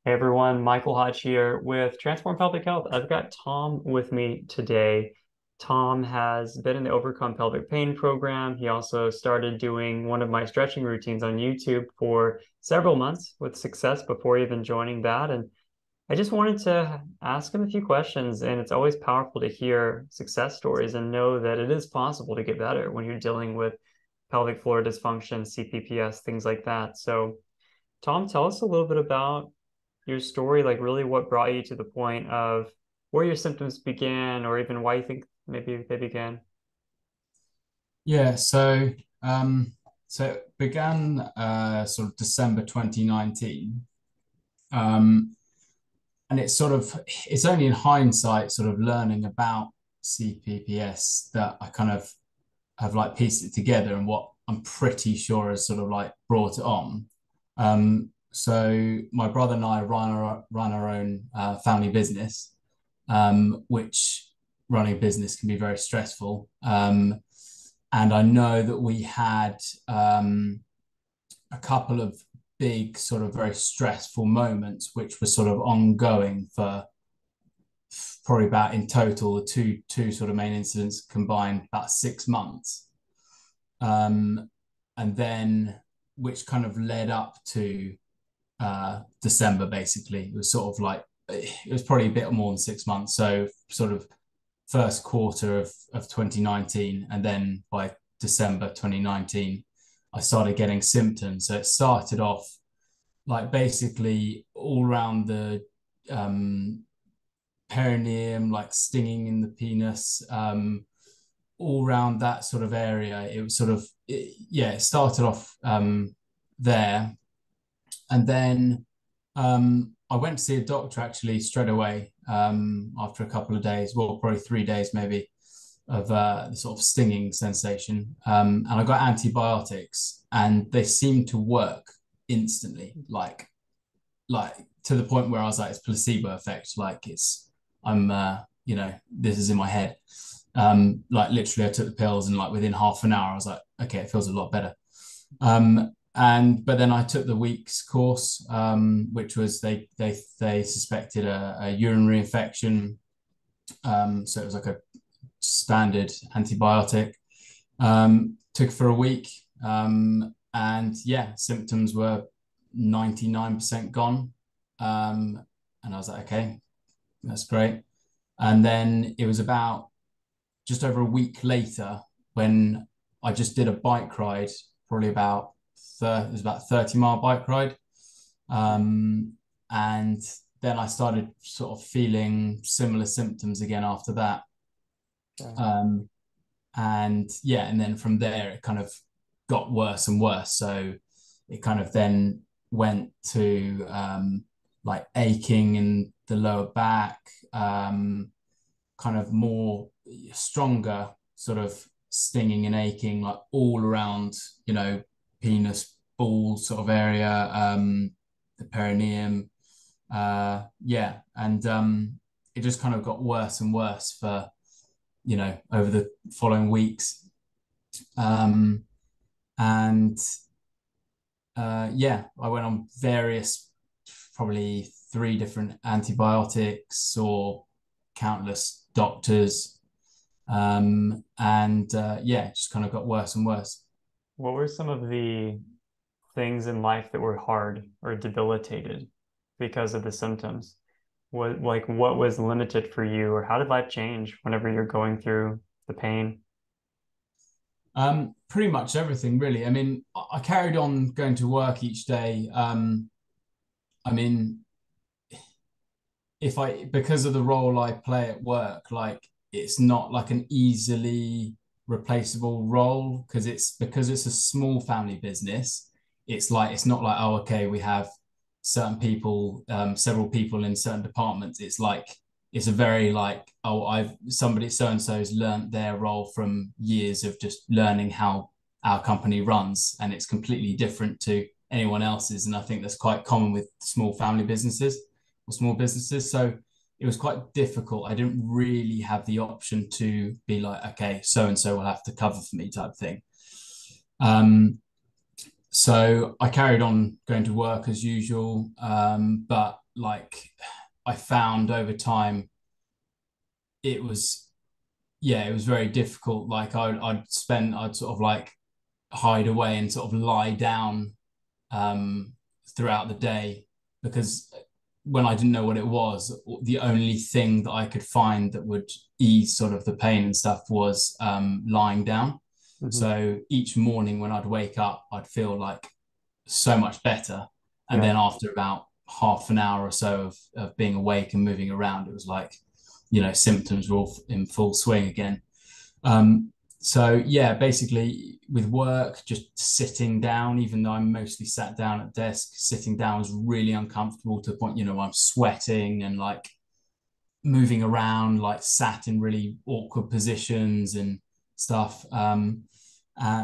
Hey everyone, Michael Hodge here with Transform Pelvic Health. I've got Tom with me today. Tom has been in the Overcome Pelvic Pain program. He also started doing one of my stretching routines on YouTube for several months with success before even joining that. And I just wanted to ask him a few questions, and it's always powerful to hear success stories and know that it is possible to get better when you're dealing with pelvic floor dysfunction, CPPS, things like that. So, Tom, tell us a little bit about your story, like really what brought you to the point of where your symptoms began, or even why you think maybe they began. Yeah, so it began sort of December 2019. Um, and it's only in hindsight, sort of learning about CPPS that I kind of have like pieced it together and what I'm pretty sure has sort of like brought it on. So my brother and I run our own family business, which running a business can be very stressful. And I know that we had a couple of big, sort of very stressful moments, which were sort of ongoing for probably about in total, the two sort of main incidents combined about 6 months. Um, and then which kind of led up to December, basically. It was sort of like, it was probably a bit more than 6 months. So sort of first quarter of 2019, and then by December 2019 I started getting symptoms. So it started off like basically all around the um, perineum, like stinging in the penis, all around that sort of area. It was sort of yeah, it started off there, and then I went to see a doctor actually straight away after a couple of days, well, probably 3 days maybe, of the sort of stinging sensation. And I got antibiotics, and they seemed to work instantly, like to the point where I was like, it's placebo effect, like I'm this is in my head. Like literally, I took the pills, and like within half an hour, I was like, okay, it feels a lot better. And but then I took the week's course, which was they suspected a urinary infection. So it was like a standard antibiotic. Took for a week, and yeah, symptoms were 99% gone. And I was like, okay, that's great. And then it was about just over a week later when I just did a bike ride, probably about it was about 30-mile bike ride. Um, and then I started sort of feeling similar symptoms again after that. Okay. Um, and yeah, and then from there it kind of got worse and worse. So it kind of then went to like aching in the lower back, kind of more stronger sort of stinging and aching like all around, penis ball sort of area, the perineum. Yeah, and it just kind of got worse and worse for, over the following weeks. Um, and Yeah, I went on various, probably three different antibiotics or countless doctors. And Yeah, it just kind of got worse and worse. What were some of the things in life that were hard or debilitated because of the symptoms? What was limited for you, or how did life change whenever you're going through the pain? Pretty much everything, really. I mean, I carried on going to work each day. I mean, if I because of the role I play at work, like it's not like an easily replaceable role because it's a small family business. It's like it's not like, oh, okay, we have certain people, several people in certain departments. It's like it's a very like, oh, I've somebody so and so's learned their role from years of just learning how our company runs, and it's completely different to anyone else's. And I think that's quite common with small family businesses or small businesses. So it was quite difficult. I didn't really have the option to be like, okay, so and so will have to cover for me type thing. Um, So I carried on going to work as usual, but like I found over time it was yeah, it was very difficult. Like I'd sort of like hide away and sort of lie down throughout the day because when I didn't know what it was, the only thing that I could find that would ease sort of the pain and stuff was lying down. Hmm. So each morning when I'd wake up, I'd feel like so much better. And Yeah. then after about half an hour or so of being awake and moving around, it was like, symptoms were all in full swing again. So yeah, basically with work, just sitting down, even though I'm mostly sat down at desk, sitting down was really uncomfortable to the point, I'm sweating and like moving around, like sat in really awkward positions and stuff.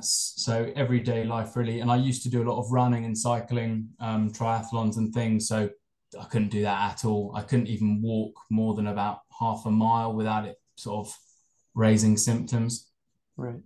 So everyday life really, and I used to do a lot of running and cycling, triathlons and things. So I couldn't do that at all. I couldn't even walk more than about half a mile without it sort of raising symptoms. Right.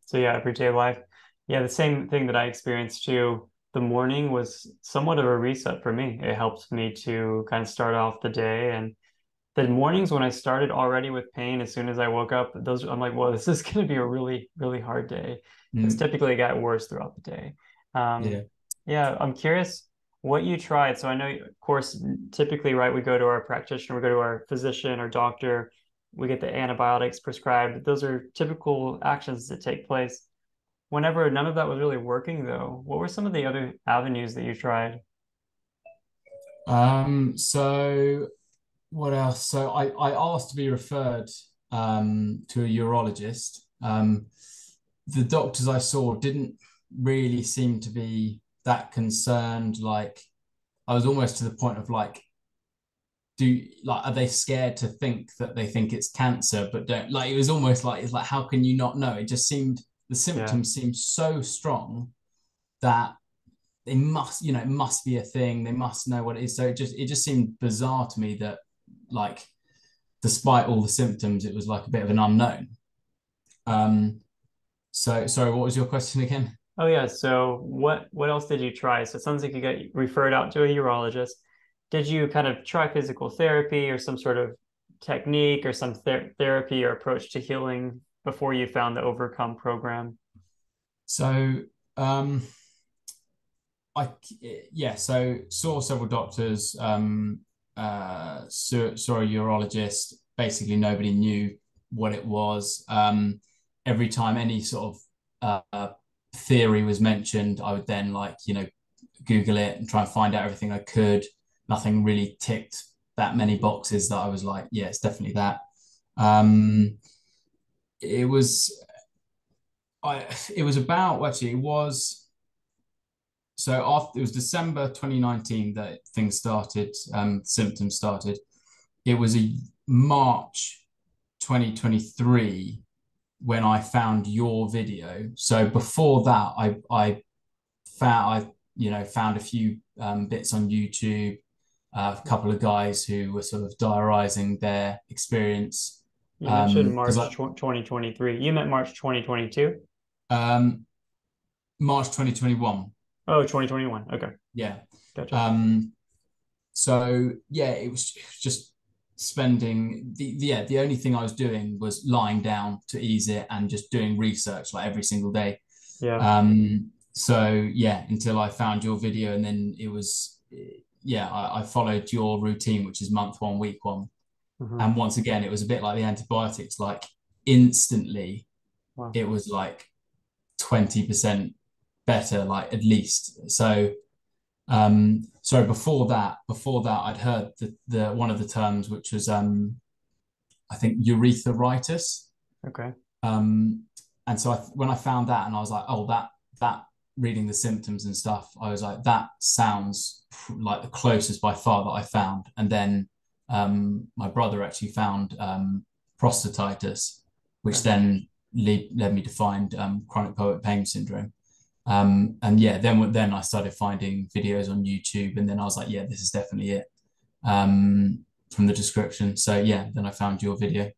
So yeah, everyday life. Yeah, the same thing that I experienced too. The morning was somewhat of a reset for me. It helped me to kind of start off the day. And the mornings when I started already with pain, as soon as I woke up, those I'm like, well, this is going to be a really, really hard day because Mm, typically it got worse throughout the day. Um, yeah. yeah, I'm curious what you tried. So I know, of course, typically, right, we go to our practitioner, we go to our physician or doctor, we get the antibiotics prescribed. Those are typical actions that take place. Whenever none of that was really working, though, what were some of the other avenues that you tried? So what else? So I asked to be referred to a urologist. The doctors I saw didn't really seem to be that concerned. Like I was almost to the point of like, are they scared to think that they think it's cancer, but don't like it was almost like it's like how can you not know? It just seemed the Yeah. symptoms seemed so strong that they must, it must be a thing. They must know what it is. So it just seemed bizarre to me that like despite all the symptoms, it was like a bit of an unknown. So sorry, what was your question again? Oh yeah. So what else did you try? So it sounds like you got referred out to a urologist. Did you kind of try physical therapy or some sort of technique or some therapy or approach to healing before you found the Overcome program? So um I yeah, so saw several doctors, saw a urologist. Basically, nobody knew what it was. Every time any sort of theory was mentioned, I would then like Google it and try and find out everything I could. Nothing really ticked that many boxes that I was like, yeah, it's definitely that. Um, it was it was about well, actually it was so after it was December 2019 that things started, symptoms started. It was a March 2023 when I found your video. So before that, I found a few bits on YouTube, a couple of guys who were sort of diarising their experience. You mentioned Because March 2023. You meant March 2022? um, March 2021, Oh, 2021. Okay. yeah. Gotcha. Um, So yeah, it was just spending the only thing I was doing was lying down to ease it and just doing research like every single day. Yeah. So yeah, until I found your video and then it was yeah, I followed your routine, which is month one, week one. Hmm. And once again, it was a bit like the antibiotics, like instantly Wow. it was like 20% better, like at least. So before that, I'd heard the one of the terms, which was I think urethritis. Okay. Um, and so when I found that, and I was like, oh, that reading the symptoms and stuff, I was like, that sounds like the closest by far that I found. And then my brother actually found prostatitis, which Okay. then led me to find chronic pelvic pain syndrome. And yeah, then I started finding videos on YouTube, and then I was like, yeah, this is definitely it from the description. So yeah, then I found your video.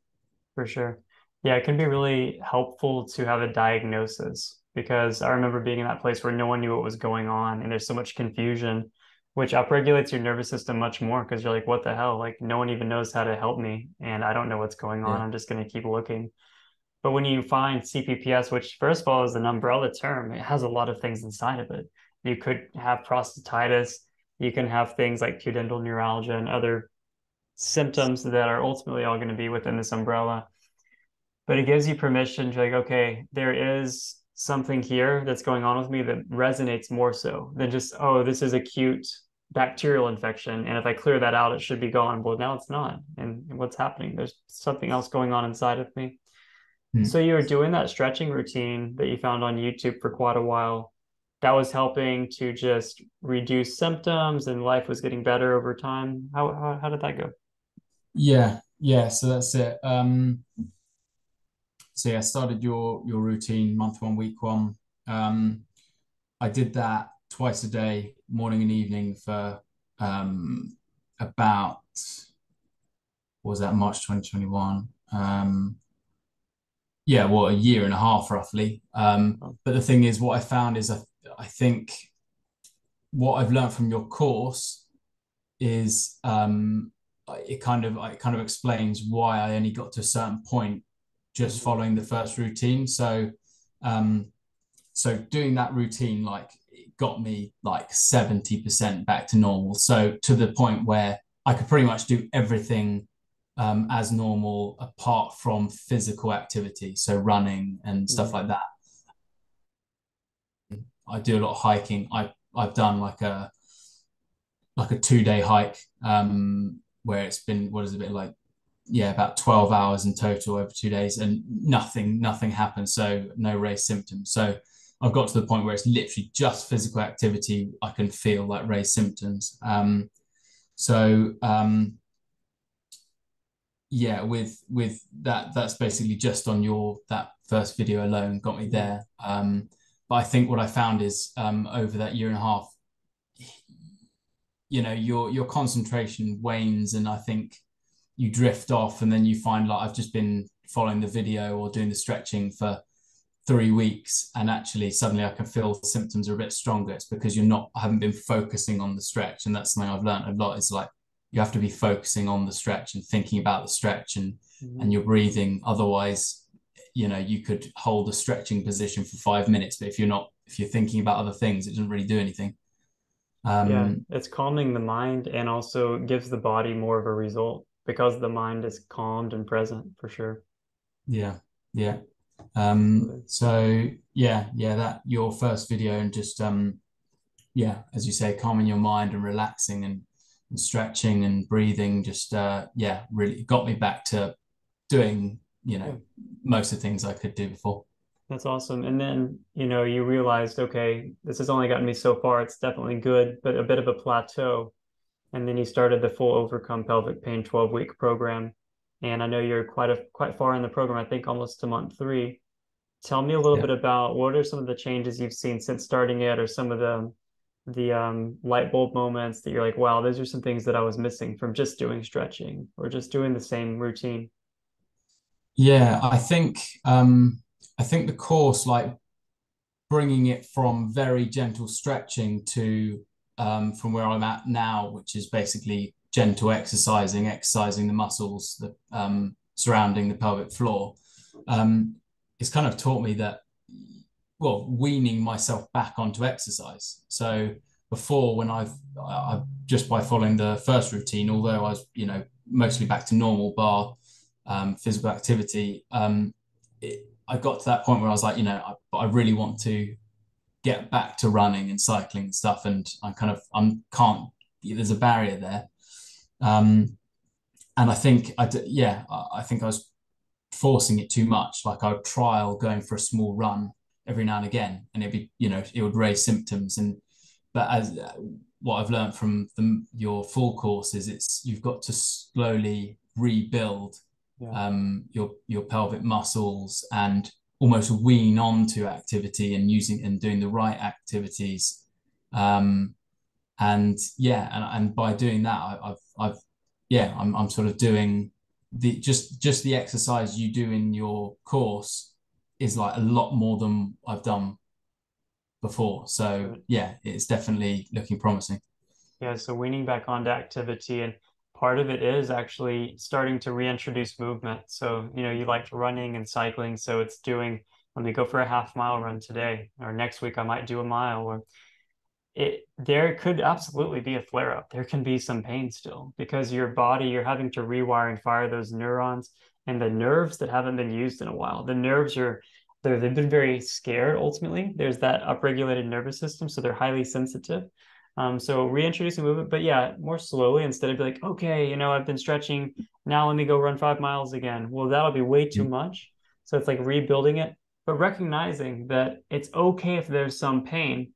For sure. Yeah, it can be really helpful to have a diagnosis because I remember being in that place where no one knew what was going on and there's so much confusion, which upregulates your nervous system much more because you're like, what the hell? Like, no one even knows how to help me, and I don't know what's going on. Yeah. I'm just going to keep looking. But when you find CPPS, which first of all is an umbrella term, it has a lot of things inside of it. You could have prostatitis, you can have things like pudendal neuralgia and other symptoms that are ultimately all going to be within this umbrella. But it gives you permission to like, okay, there is something here that's going on with me that resonates more so than just, oh, this is acute bacterial infection. And if I clear that out, it should be gone. Well, now it's not. And what's happening? There's something else going on inside of me. So Mm. you were doing that stretching routine that you found on YouTube for quite a while. That was helping to just reduce symptoms and life was getting better over time. How did that go? Yeah, yeah. So that's it. So yeah, started your routine, month one, week one. Um, I did that twice a day, morning and evening for about what was that, March 2021. Yeah, well, a year and a half roughly. Oh, But the thing is, what I found is I think what I've learned from your course is it kind of explains why I only got to a certain point just mhm, following the first routine. Um, so doing that routine like it got me like 70% back to normal. So to the point where I could pretty much do everything as normal apart from physical activity, so running and stuff mhm. like that. I do a lot of hiking. I've done like a 2 day hike where it's been what is it, a bit like yeah, about 12 hours in total over 2 days, and nothing happened. So no raised symptoms. So I've got to the point where it's literally just physical activity. I can feel like raised symptoms. So yeah, with that's basically just on your that first video alone got me Mhm. there. But I think what I found is over that year and a half, your concentration wanes, and I think you drift off, and then you find like I've just been following the video or doing the stretching for 3 weeks, and actually suddenly I can feel the symptoms are a bit stronger. It's because I haven't been focusing on the stretch, and that's something I've learned a lot. Is like you have to be focusing on the stretch and thinking about the stretch and Mhm. your breathing. Otherwise, you could hold a stretching position for 5 minutes, but if you're thinking about other things, it doesn't really do anything. Yeah, Um, it's calming the mind and also gives the body more of a result because the mind is calmed and present for sure. yeah, yeah. Absolutely. So yeah, that your first video and just yeah, as you say, calming your mind and relaxing and stretching and breathing, just yeah, really got me back to doing, Yeah. most of the things I could do before. That's awesome. And then, you realized, okay, this has only gotten me so far. It's definitely good, but a bit of a plateau. And then you started the full Overcome Pelvic Pain 12-week program. And I know you're quite far in the program, I think almost to month three. Tell me a little Yeah. bit about what are some of the changes you've seen since starting it, or some of the light bulb moments that you're like, wow, those are some things that I was missing from just doing stretching or just doing the same routine. Yeah, I think the course, like bringing it from very gentle stretching to from where I'm at now, which is basically gentle exercising the muscles that surrounding the pelvic floor. It's kind of taught me that, well, weaning myself back onto exercise. So before, when I just by following the first routine, although I was, mostly back to normal bar physical activity, I got to that point where I was like, I really want to get back to running and cycling and stuff, and I'm can't. There's a barrier there, and I think yeah, I think I was forcing it too much. Like I would trial going for a small run every now and again, and it would raise symptoms. And but as what I've learned from your full course is you've got to slowly rebuild Yeah. your pelvic muscles and almost wean onto activity and using and doing the right activities. Um, and yeah, and by doing that, I've yeah, I'm sort of doing the exercise you do in your course is like a lot more than I've done before. So yeah, it's definitely looking promising. Yeah, so weaning back onto activity, and part of it is actually starting to reintroduce movement. So, you liked running and cycling, so it's doing, let me go for a half mile run today, or next week I might do a mile, or there could absolutely be a flare up. There can be some pain still because your body, you're having to rewire and fire those neurons and the nerves that haven't been used in a while. The nerves they've been very scared ultimately. There's that upregulated nervous system, so they're highly sensitive. So reintroducing movement, but yeah, more slowly instead of like, okay, I've been stretching. Now let me go run 5 miles again. Well, that'll be way too Mm. much. So it's like rebuilding it, but recognizing that it's okay if there's some pain.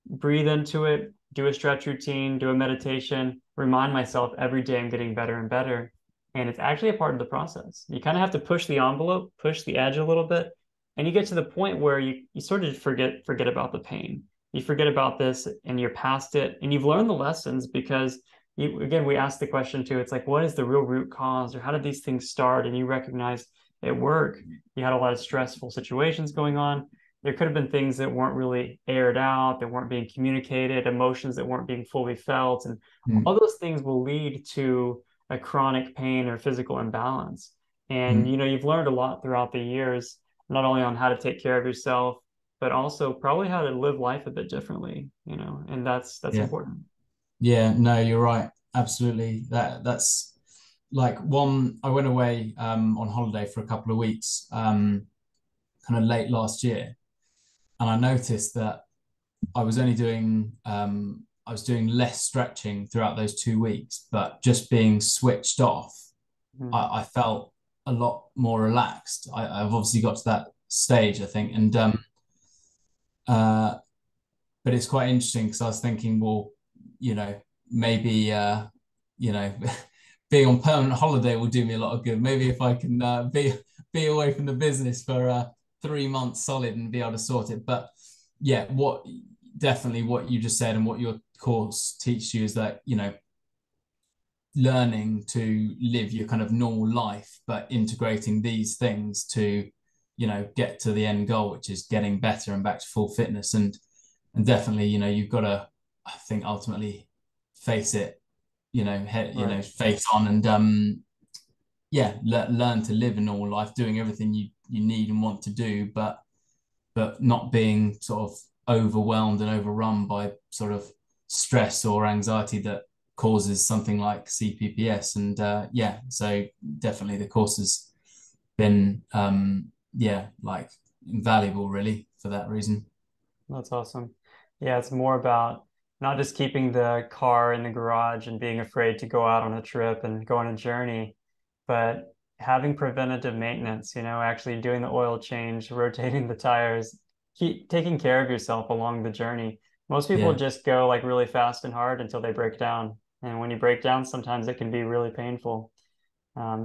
Breathe into it, do a stretch routine, do a meditation, remind myself every day I'm getting better and better. And it's actually a part of the process. You kind of have to push the envelope, push the edge a little bit, and you get to the point where you sort of forget about the pain. You forget about this and you're past it and you've learned the lessons because again, we asked the question too. It's like, what is the real root cause or how did these things start? And you recognize at work, you had a lot of stressful situations going on. There could have been things that weren't really aired out, that weren't being communicated, emotions that weren't being fully felt. And Mm. all those things will lead to a chronic pain or physical imbalance. And, Mm. you've learned a lot throughout the years, not only on how to take care of yourself, but also probably how to live life a bit differently, and that's Yeah. important. Yeah, no, you're right. Absolutely. That's like one. I went away on holiday for a couple of weeks, kind of late last year, and I noticed that I was doing less stretching throughout those 2 weeks, but just being switched off, Mm. I felt a lot more relaxed. I've obviously got to that stage, I think, and uh, but it's quite interesting because I was thinking, well, you know, maybe you know, being on permanent holiday will do me a lot of good. Maybe if I can be away from the business for 3 months solid and be able to sort it. But yeah, what definitely what you just said and what your course teaches you is that learning to live your kind of normal life, but integrating these things to get to the end goal, which is getting better and back to full fitness. And definitely, you've got to, I think, ultimately face it, Right. face on and yeah, learn to live a normal life, doing everything you need and want to do, but not being sort of overwhelmed and overrun by sort of stress or anxiety that causes something like CPPS. And yeah, so definitely the course has been yeah, like invaluable really for that reason. That's awesome. Yeah, it's more about not just keeping the car in the garage and being afraid to go out on a trip and go on a journey, but having preventative maintenance, actually doing the oil change, rotating the tires, keep taking care of yourself along the journey. Most people Yeah. just go like really fast and hard until they break down. And when you break down, sometimes it can be really painful.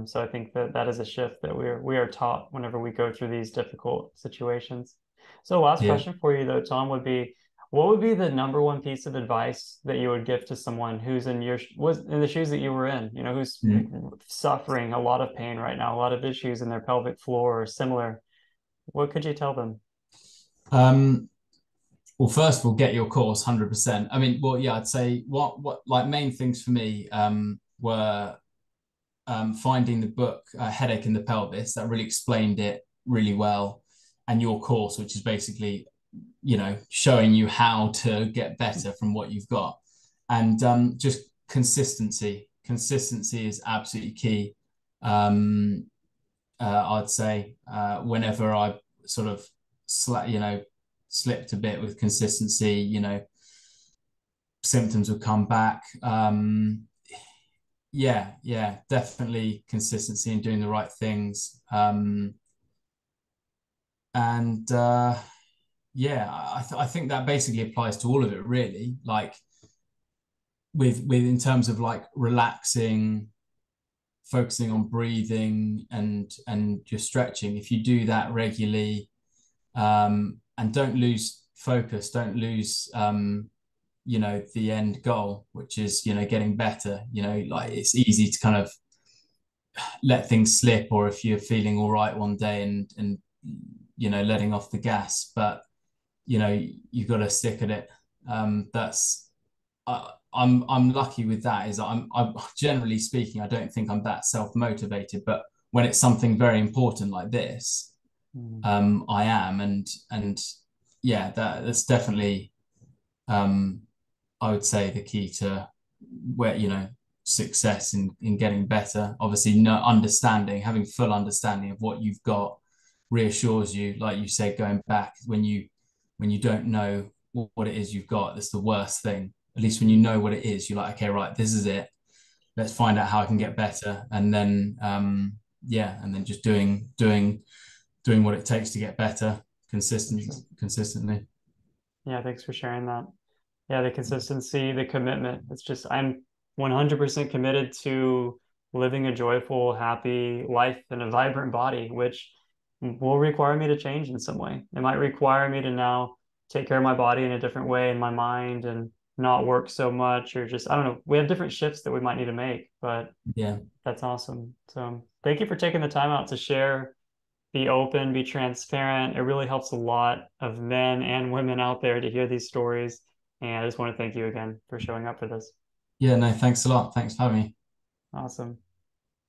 So I think that that is a shift that we are taught whenever we go through these difficult situations. So last Yeah. question for you though, Tom, would be what would be the number one piece of advice that you would give to someone who's was in the shoes that you were in, who's Mm. suffering a lot of pain right now, a lot of issues in their pelvic floor or similar? What could you tell them? Um, well, first of all, get your course 100%. I mean, well, yeah, I'd say what like main things for me were finding the book Headache in the Pelvis that really explained it really well, and your course, which is basically, showing you how to get better from what you've got. And just consistency. Consistency is absolutely key. I'd say whenever I sort of slipped a bit with consistency, symptoms would come back. Yeah, yeah, definitely consistency in doing the right things. And yeah, I think that basically applies to all of it, really. Like with in terms of like relaxing, focusing on breathing and your stretching. If you do that regularly, and don't lose focus, don't lose the end goal, which is getting better. Like Mhm. it's easy to kind of let things slip, or if you're feeling all right one day and letting off the gas. But you know, you've got to stick at it. That's I'm lucky with that. Is I'm generally speaking, I don't think I'm that self-motivated, but when it's something very important like this, Mm. I am, and yeah, that's definitely um, I would say the key to where, success in getting better. Obviously, no understanding, having full understanding of what you've got reassures you. Like you said, going back when you don't know what it is you've got, that's the worst thing. At least when you know what it is, you're like, okay, right, this is it. Let's find out how I can get better, and then yeah, and then just doing what it takes to get better consistently. Yeah, thanks for sharing that. Yeah, the consistency, the commitment. It's just, I'm 100% committed to living a joyful, happy life in a vibrant body, which will require me to change in some way. It might require me to now take care of my body in a different way in my mind and not work so much, or just, I don't know. We have different shifts that we might need to make, but Yeah. that's awesome. So thank you for taking the time out to share, be open, be transparent. It really helps a lot of men and women out there to hear these stories. And I just want to thank you again for showing up for this. Yeah, no, thanks a lot. Thanks for having me. Awesome.